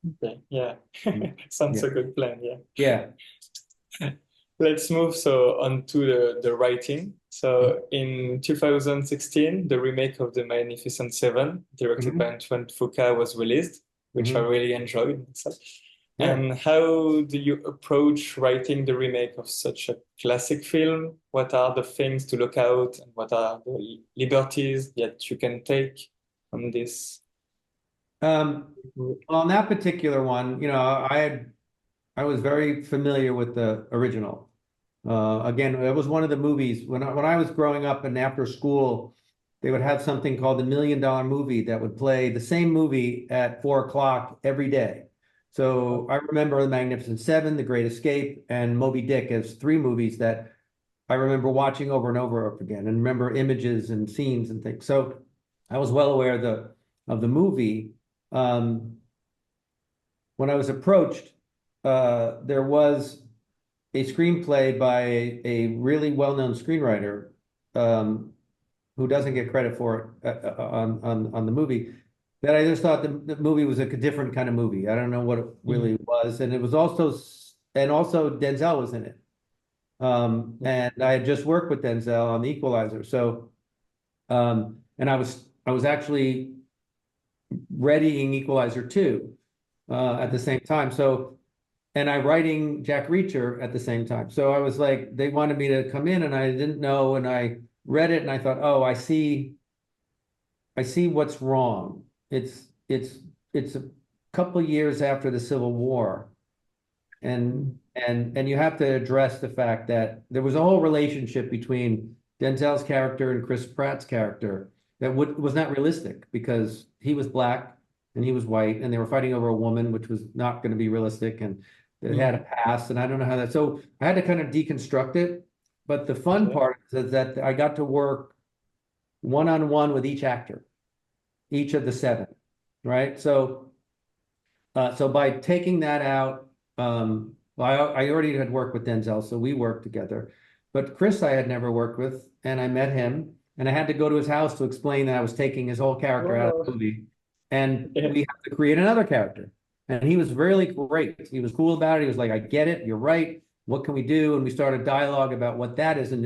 Okay, yeah. Mm. Sounds Yeah. a good plan, yeah. Yeah. Let's move so on to the writing. So in 2016, the remake of The Magnificent Seven, directed by Hmm. Antoine Fuqua, was released, which I Hmm. really enjoyed. So, Yeah. and how do you approach writing the remake of such a classic film? What are the things to look out, and what are the liberties that you can take on this? Um, on that particular one, I was very familiar with the original. Again, it was one of the movies when I was growing up and after school, they would have something called the $1 Million Movie that would play the same movie at 4 o'clock every day. So I remember The Magnificent Seven, The Great Escape, and Moby Dick as three movies that I remember watching over and over again, and remember images and scenes and things. So I was well aware of the movie. Um, when I was approached, there was a screenplay by a really well-known screenwriter, um, who doesn't get credit for it, on the movie, that I just thought the movie was a different kind of movie. I don't know what it really Mhm. was, and it was also Denzel was in it. And I had just worked with Denzel on The Equalizer, so and I was actually readying Equalizer 2 at the same time. So, and I writing Jack Reacher at the same time. So I was like, they wanted me to come in and I didn't know. And I read it and I thought, oh, I see what's wrong. It's a couple years after the Civil War. And you have to address the fact that there was a whole relationship between Denzel's character and Chris Pratt's character that was not realistic because he was black and he was white and they were fighting over a woman, which was not going to be realistic, and it had a Mhm. past, and I don't know how that. So I had to kind of deconstruct it. But the fun Okay. part is that I got to work one-on-one with each actor, each of the seven, right? So by taking that out, well, I already had worked with Denzel, so we worked together. But Chris, I had never worked with, and I met him, and I had to go to his house to explain that I was taking his whole character out of Oh, the movie, and yeah. we have to create another character. And he was really great. He was cool about it. He was like, "I get it. You're right. What can we do?" And we started dialogue about what that is. And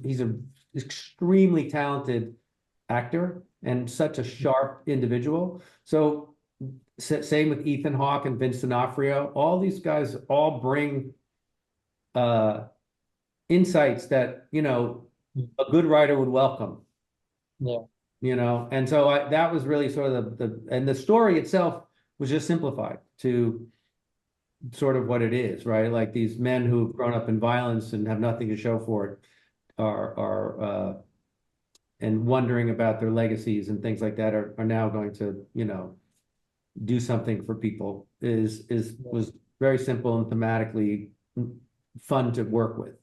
he's an extremely talented actor and such a sharp individual. So same with Ethan Hawke and Vince D'Onofrio. All these guys all bring uh, insights that a good writer would welcome. Yeah. And so that was really sort of and the story itself was just simplified to sort of what it is, right? Like these men who've grown up in violence and have nothing to show for it are and wondering about their legacies and things like that are now going to do something for people is Yeah. was very simple and thematically fun to work with.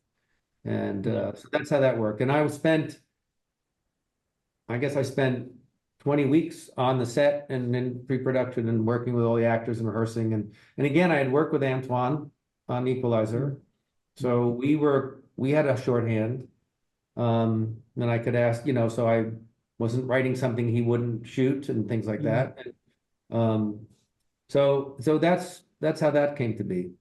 And Yeah. so that's how that worked. And I guess I spent 20 weeks on the set and in pre-production and working with all the actors and rehearsing. And again, I had worked with Antoine on Equalizer. So we had a shorthand. And I could ask, so I wasn't writing something he wouldn't shoot and things like Mhm. that. Um, so that's how that came to be.